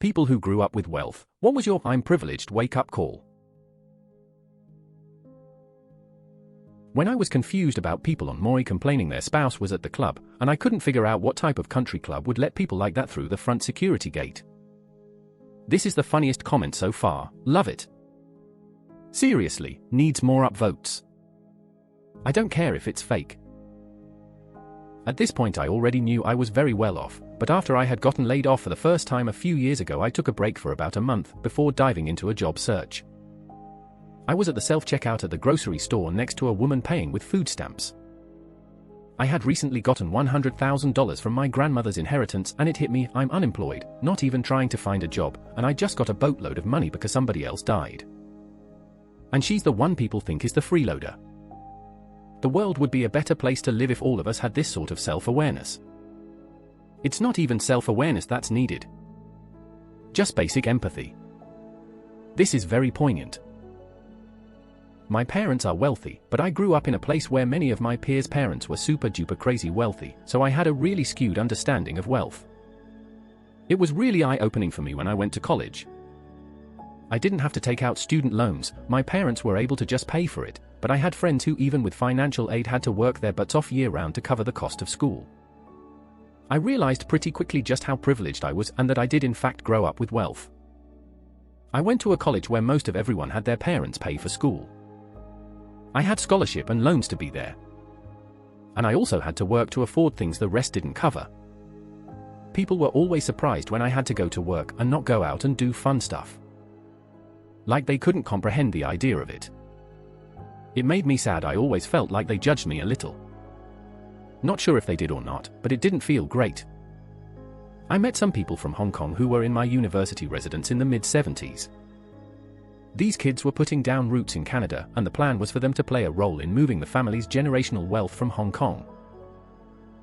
People who grew up with wealth, what was your "I'm privileged" wake-up call? When I was confused about people on Maui complaining their spouse was at the club, and I couldn't figure out what type of country club would let people like that through the front security gate. This is the funniest comment so far, love it. Seriously, needs more upvotes. I don't care if it's fake. At this point I already knew I was very well off, but after I had gotten laid off for the first time a few years ago I took a break for about a month before diving into a job search. I was at the self-checkout at the grocery store next to a woman paying with food stamps. I had recently gotten $100,000 from my grandmother's inheritance and it hit me, I'm unemployed, not even trying to find a job, and I just got a boatload of money because somebody else died. And she's the one people think is the freeloader. The world would be a better place to live if all of us had this sort of self-awareness. It's not even self-awareness that's needed. Just basic empathy. This is very poignant. My parents are wealthy, but I grew up in a place where many of my peers' parents were super-duper crazy wealthy, so I had a really skewed understanding of wealth. It was really eye-opening for me when I went to college. I didn't have to take out student loans, my parents were able to just pay for it, but I had friends who even with financial aid had to work their butts off year-round to cover the cost of school. I realized pretty quickly just how privileged I was and that I did in fact grow up with wealth. I went to a college where most of everyone had their parents pay for school. I had scholarship and loans to be there. And I also had to work to afford things the rest didn't cover. People were always surprised when I had to go to work and not go out and do fun stuff. Like they couldn't comprehend the idea of it. It made me sad. I always felt like they judged me a little. Not sure if they did or not, but it didn't feel great. I met some people from Hong Kong who were in my university residence in the mid-70s. These kids were putting down roots in Canada, and the plan was for them to play a role in moving the family's generational wealth from Hong Kong.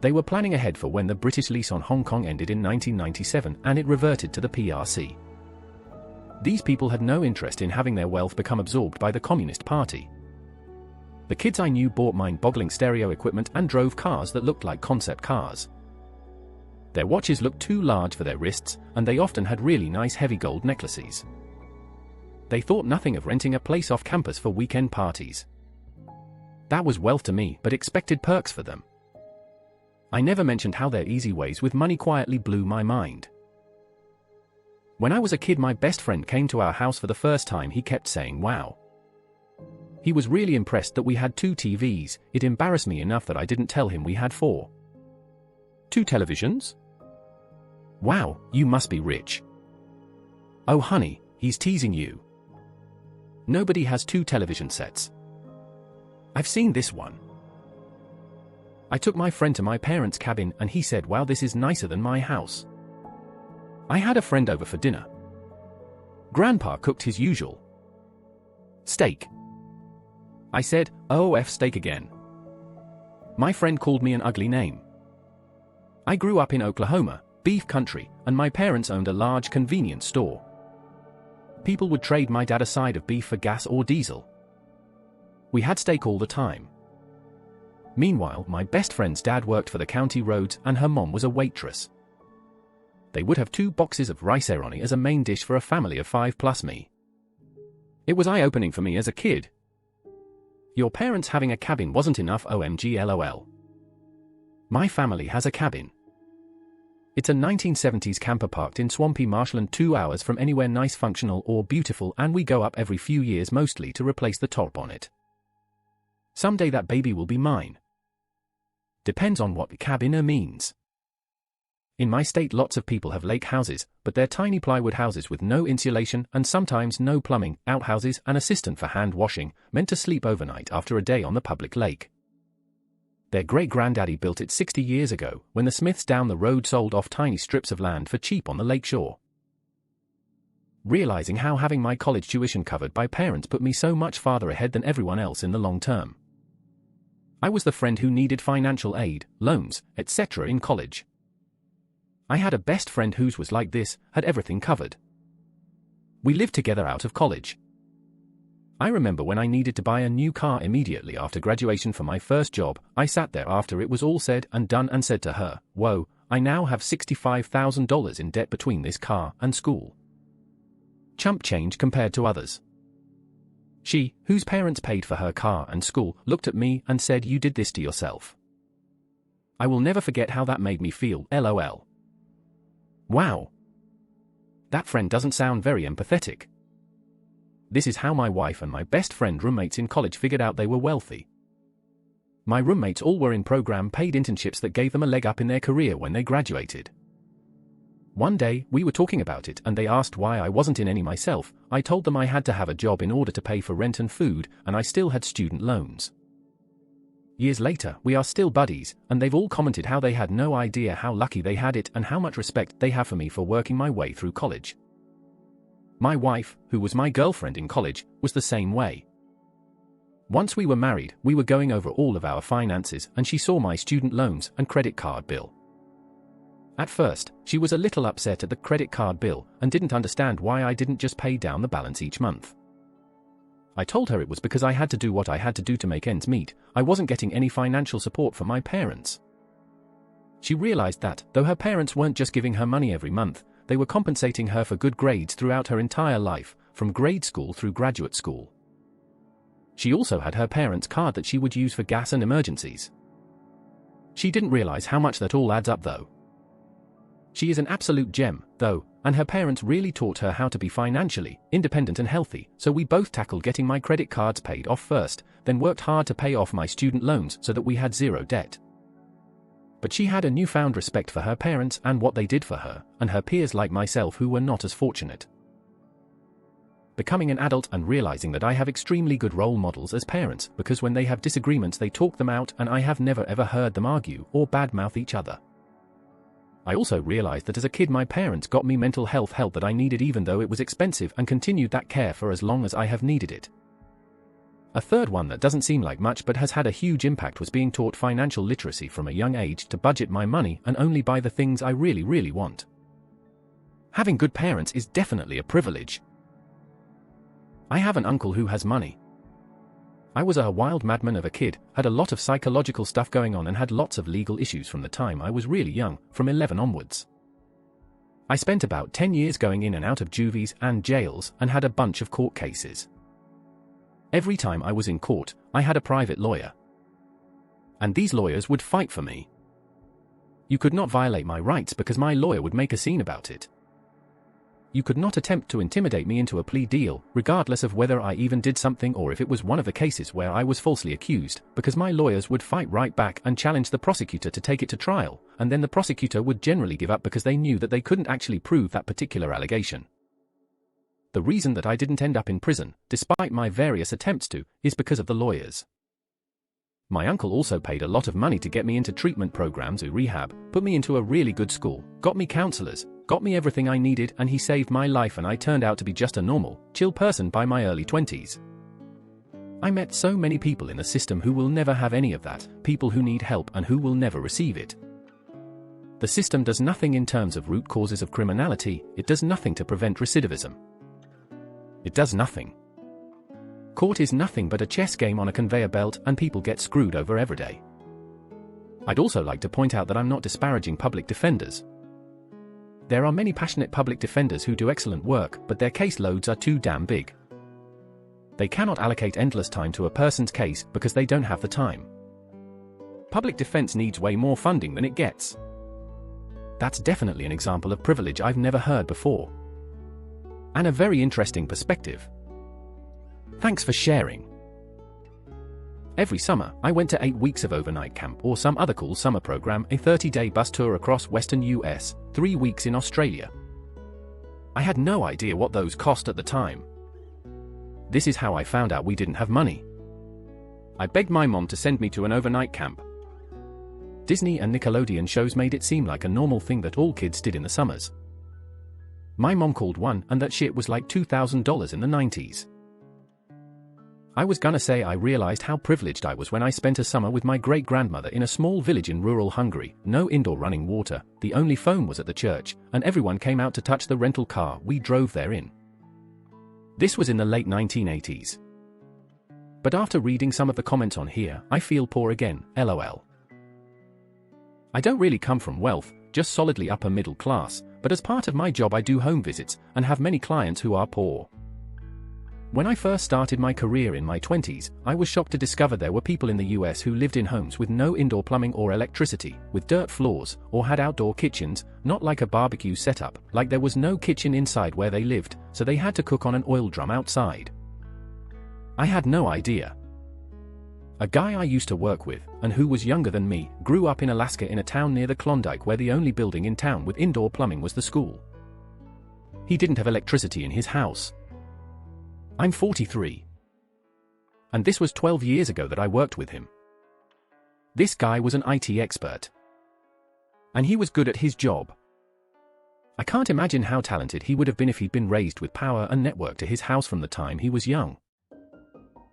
They were planning ahead for when the British lease on Hong Kong ended in 1997 and it reverted to the PRC. These people had no interest in having their wealth become absorbed by the Communist Party. The kids I knew bought mind-boggling stereo equipment and drove cars that looked like concept cars. Their watches looked too large for their wrists, and they often had really nice heavy gold necklaces. They thought nothing of renting a place off campus for weekend parties. That was wealth to me, but expected perks for them. I never mentioned how their easy ways with money quietly blew my mind. When I was a kid, my best friend came to our house for the first time. He kept saying, "Wow." He was really impressed that we had 2 TVs. It embarrassed me enough that I didn't tell him we had 4. 2 televisions? Wow, you must be rich. Oh honey, he's teasing you. Nobody has 2 television sets. I've seen this one. I took my friend to my parents' cabin and he said, "Wow, this is nicer than my house." I had a friend over for dinner. Grandpa cooked his usual steak. I said, "Oh, steak again." My friend called me an ugly name. I grew up in Oklahoma, beef country, and my parents owned a large convenience store. People would trade my dad a side of beef for gas or diesel. We had steak all the time. Meanwhile, my best friend's dad worked for the county roads and her mom was a waitress. They would have 2 boxes of rice aironi as a main dish for a family of 5 plus me. It was eye-opening for me as a kid. Your parents having a cabin wasn't enough, OMG LOL. My family has a cabin. It's a 1970s camper parked in swampy marshland 2 hours from anywhere nice, functional or beautiful, and we go up every few years mostly to replace the top on it. Someday that baby will be mine. Depends on what cabin means. In my state lots of people have lake houses, but they're tiny plywood houses with no insulation and sometimes no plumbing, outhouses and assistant for hand washing, meant to sleep overnight after a day on the public lake. Their great-granddaddy built it 60 years ago, when the Smiths down the road sold off tiny strips of land for cheap on the lake shore. Realizing how having my college tuition covered by parents put me so much farther ahead than everyone else in the long term. I was the friend who needed financial aid, loans, etc. in college. I had a best friend whose was like this, had everything covered. We lived together out of college. I remember when I needed to buy a new car immediately after graduation for my first job, I sat there after it was all said and done and said to her, "Whoa, I now have $65,000 in debt between this car and school. Chump change compared to others. She, whose parents paid for her car and school, looked at me and said, "You did this to yourself." I will never forget how that made me feel, LOL. Wow. That friend doesn't sound very empathetic. This is how my wife and my best friend roommates in college figured out they were wealthy. My roommates all were in program-paid internships that gave them a leg up in their career when they graduated. One day, we were talking about it and they asked why I wasn't in any myself. I told them I had to have a job in order to pay for rent and food, and I still had student loans. Years later, we are still buddies, and they've all commented how they had no idea how lucky they had it and how much respect they have for me for working my way through college. My wife, who was my girlfriend in college, was the same way. Once we were married, we were going over all of our finances and she saw my student loans and credit card bill. At first, she was a little upset at the credit card bill and didn't understand why I didn't just pay down the balance each month. I told her it was because I had to do what I had to do to make ends meet. I wasn't getting any financial support from my parents. She realized that, though her parents weren't just giving her money every month, they were compensating her for good grades throughout her entire life, from grade school through graduate school. She also had her parents' card that she would use for gas and emergencies. She didn't realize how much that all adds up though. She is an absolute gem, though, and her parents really taught her how to be financially independent and healthy, so we both tackled getting my credit cards paid off first, then worked hard to pay off my student loans so that we had zero debt. But she had a newfound respect for her parents and what they did for her, and her peers like myself who were not as fortunate. Becoming an adult and realizing that I have extremely good role models as parents, because when they have disagreements they talk them out and I have never ever heard them argue or badmouth each other. I also realized that as a kid my parents got me mental health help that I needed even though it was expensive and continued that care for as long as I have needed it. A third one that doesn't seem like much but has had a huge impact was being taught financial literacy from a young age to budget my money and only buy the things I really want. Having good parents is definitely a privilege. I have an uncle who has money. I was a wild madman of a kid, had a lot of psychological stuff going on and had lots of legal issues from the time I was really young, from 11 onwards. I spent about 10 years going in and out of juvies and jails and had a bunch of court cases. Every time I was in court, I had a private lawyer. And these lawyers would fight for me. You could not violate my rights because my lawyer would make a scene about it. You could not attempt to intimidate me into a plea deal, regardless of whether I even did something or if it was one of the cases where I was falsely accused, because my lawyers would fight right back and challenge the prosecutor to take it to trial, and then the prosecutor would generally give up because they knew that they couldn't actually prove that particular allegation. The reason that I didn't end up in prison, despite my various attempts to, is because of the lawyers. My uncle also paid a lot of money to get me into treatment programs or rehab, put me into a really good school, got me counselors, got me everything I needed, and he saved my life and I turned out to be just a normal, chill person by my early 20s. I met so many people in the system who will never have any of that, people who need help and who will never receive it. The system does nothing in terms of root causes of criminality, it does nothing to prevent recidivism. It does nothing. Court is nothing but a chess game on a conveyor belt and people get screwed over every day. I'd also like to point out that I'm not disparaging public defenders. There are many passionate public defenders who do excellent work, but their caseloads are too damn big. They cannot allocate endless time to a person's case because they don't have the time. Public defense needs way more funding than it gets. That's definitely an example of privilege I've never heard before. And a very interesting perspective. Thanks for sharing. Every summer, I went to 8 weeks of overnight camp or some other cool summer program, a 30-day bus tour across western US, 3 weeks in Australia. I had no idea what those cost at the time. This is how I found out we didn't have money. I begged my mom to send me to an overnight camp. Disney and Nickelodeon shows made it seem like a normal thing that all kids did in the summers. My mom called one and that shit was like $2,000 in the 90s. I was gonna say I realized how privileged I was when I spent a summer with my great-grandmother in a small village in rural Hungary, no indoor running water, the only phone was at the church, and everyone came out to touch the rental car we drove there in. This was in the late 1980s. But after reading some of the comments on here, I feel poor again, lol. I don't really come from wealth, just solidly upper middle class, but as part of my job I do home visits and have many clients who are poor. When I first started my career in my 20s, I was shocked to discover there were people in the US who lived in homes with no indoor plumbing or electricity, with dirt floors, or had outdoor kitchens, not like a barbecue setup, like there was no kitchen inside where they lived, so they had to cook on an oil drum outside. I had no idea. A guy I used to work with, and who was younger than me, grew up in Alaska in a town near the Klondike where the only building in town with indoor plumbing was the school. He didn't have electricity in his house. I'm 43. And this was 12 years ago that I worked with him. This guy was an IT expert. And he was good at his job. I can't imagine how talented he would have been if he'd been raised with power and network to his house from the time he was young.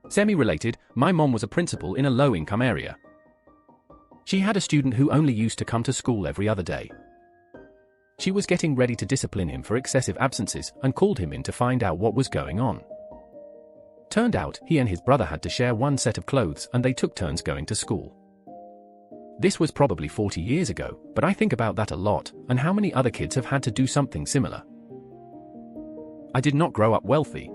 Semi-related, my mom was a principal in a low-income area. She had a student who only used to come to school every other day. She was getting ready to discipline him for excessive absences and called him in to find out what was going on. Turned out, he and his brother had to share one set of clothes and they took turns going to school. This was probably 40 years ago, but I think about that a lot, and how many other kids have had to do something similar. I did not grow up wealthy.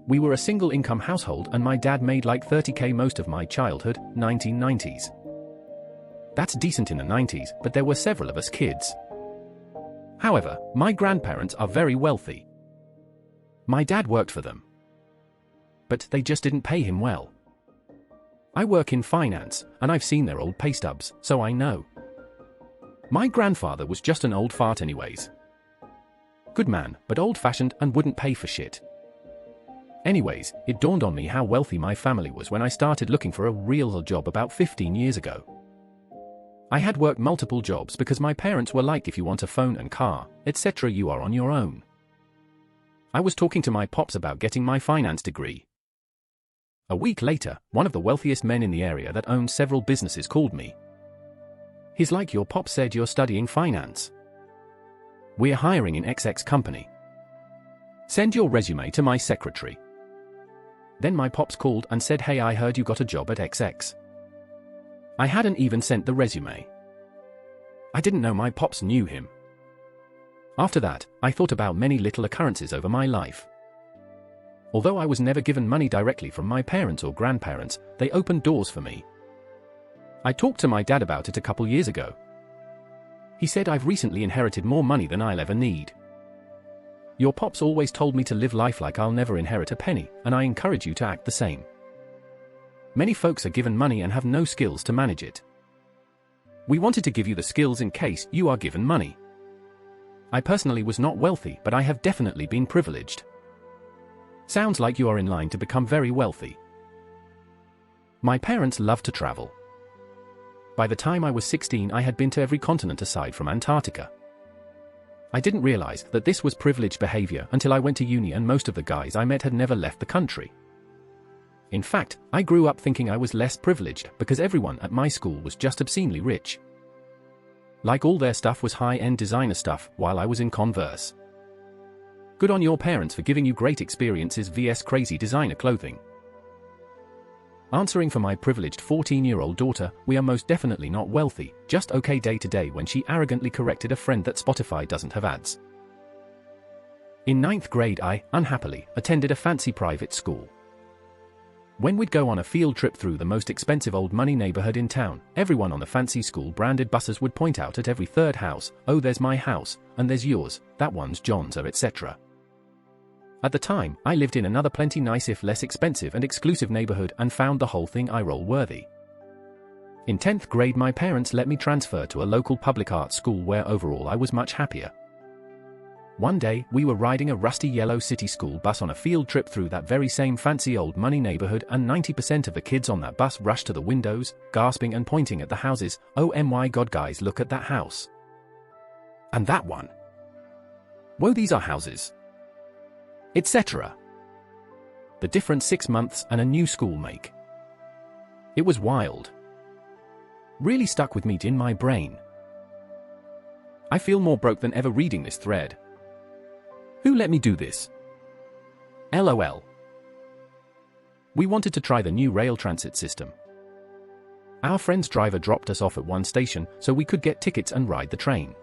We were a single-income household and my dad made like $30K most of my childhood, 1990s. That's decent in the 90s, but there were several of us kids. However, my grandparents are very wealthy. My dad worked for them. But they just didn't pay him well. I work in finance, and I've seen their old pay stubs, so I know. My grandfather was just an old fart anyways. Good man, but old-fashioned and wouldn't pay for shit. Anyways, it dawned on me how wealthy my family was when I started looking for a real job about 15 years ago. I had worked multiple jobs because my parents were like, if you want a phone and car, etc., you are on your own. I was talking to my pops about getting my finance degree. A week later, one of the wealthiest men in the area that owned several businesses called me. He's like, your pop said you're studying finance. We're hiring in XX company. Send your resume to my secretary. Then my pops called and said, hey, I heard you got a job at XX. I hadn't even sent the resume. I didn't know my pops knew him. After that, I thought about many little occurrences over my life. Although I was never given money directly from my parents or grandparents, they opened doors for me. I talked to my dad about it a couple years ago. He said, I've recently inherited more money than I'll ever need. Your pops always told me to live life like I'll never inherit a penny, and I encourage you to act the same. Many folks are given money and have no skills to manage it. We wanted to give you the skills in case you are given money. I personally was not wealthy, but I have definitely been privileged. Sounds like you are in line to become very wealthy. My parents loved to travel. By the time I was 16, I had been to every continent aside from Antarctica. I didn't realize that this was privileged behavior until I went to uni, and most of the guys I met had never left the country. In fact, I grew up thinking I was less privileged because everyone at my school was just obscenely rich. Like all their stuff was high-end designer stuff while I was in Converse. Good on your parents for giving you great experiences vs crazy designer clothing. Answering for my privileged 14-year-old daughter, we are most definitely not wealthy, just okay day to day when she arrogantly corrected a friend that Spotify doesn't have ads. In 9th grade I, unhappily, attended a fancy private school. When we'd go on a field trip through the most expensive old money neighborhood in town, everyone on the fancy school branded buses would point out at every third house, oh there's my house, and there's yours, that one's John's, etc. At the time, I lived in another plenty nice if less expensive and exclusive neighborhood and found the whole thing eye-roll worthy. In 10th grade my parents let me transfer to a local public art school where overall I was much happier. One day, we were riding a rusty yellow city school bus on a field trip through that very same fancy old money neighborhood, and 90% of the kids on that bus rushed to the windows, gasping and pointing at the houses. Oh my god guys, look at that house. And that one. Whoa, these are houses. Etc. The different 6 months and a new school make. It was wild. Really stuck with me in my brain. I feel more broke than ever reading this thread. Who let me do this? LOL. We wanted to try the new rail transit system. Our friend's driver dropped us off at one station so we could get tickets and ride the train.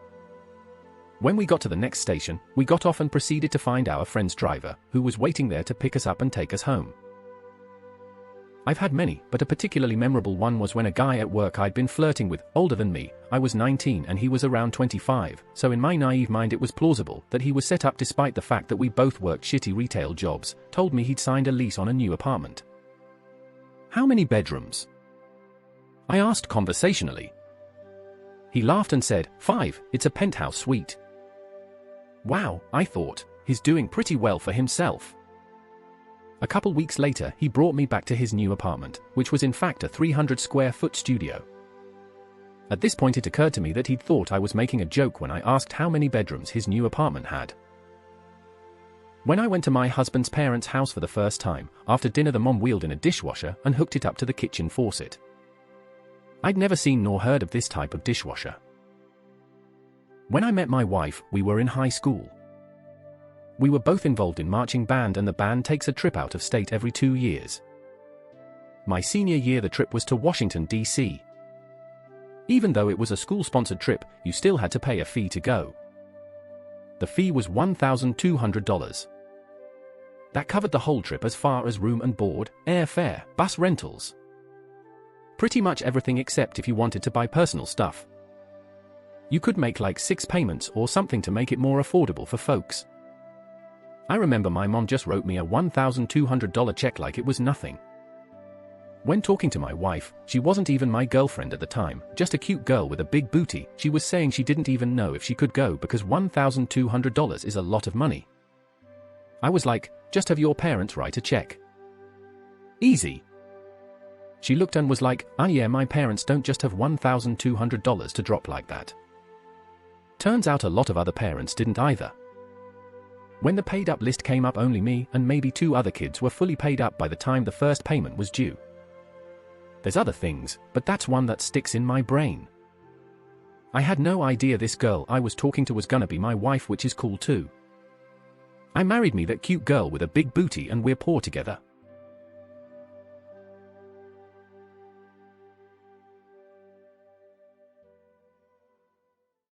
When we got to the next station, we got off and proceeded to find our friend's driver, who was waiting there to pick us up and take us home. I've had many, but a particularly memorable one was when a guy at work I'd been flirting with, older than me, I was 19 and he was around 25, so in my naive mind it was plausible that he was set up despite the fact that we both worked shitty retail jobs, told me he'd signed a lease on a new apartment. "How many bedrooms?" I asked conversationally. He laughed and said, 5, it's a penthouse suite. Wow, I thought, he's doing pretty well for himself. A couple weeks later, he brought me back to his new apartment, which was in fact a 300 square foot studio. At this point it occurred to me that he'd thought I was making a joke when I asked how many bedrooms his new apartment had. When I went to my husband's parents' house for the first time, after dinner the mom wheeled in a dishwasher and hooked it up to the kitchen faucet. I'd never seen nor heard of this type of dishwasher. When I met my wife, we were in high school. We were both involved in marching band and the band takes a trip out of state every 2 years. My senior year the trip was to Washington, D.C. Even though it was a school-sponsored trip, you still had to pay a fee to go. The fee was $1,200. That covered the whole trip as far as room and board, airfare, bus rentals. Pretty much everything except if you wanted to buy personal stuff. You could make like 6 payments or something to make it more affordable for folks. I remember my mom just wrote me a $1,200 check like it was nothing. When talking to my wife, she wasn't even my girlfriend at the time, just a cute girl with a big booty. She was saying she didn't even know if she could go because $1,200 is a lot of money. I was like, just have your parents write a check. Easy. She looked and was like, yeah, my parents don't just have $1,200 to drop like that. Turns out a lot of other parents didn't either. When the paid up list came up, only me and maybe 2 other kids were fully paid up by the time the first payment was due. There's other things, but that's one that sticks in my brain. I had no idea this girl I was talking to was gonna be my wife, which is cool too. I married me that cute girl with a big booty and we're poor together.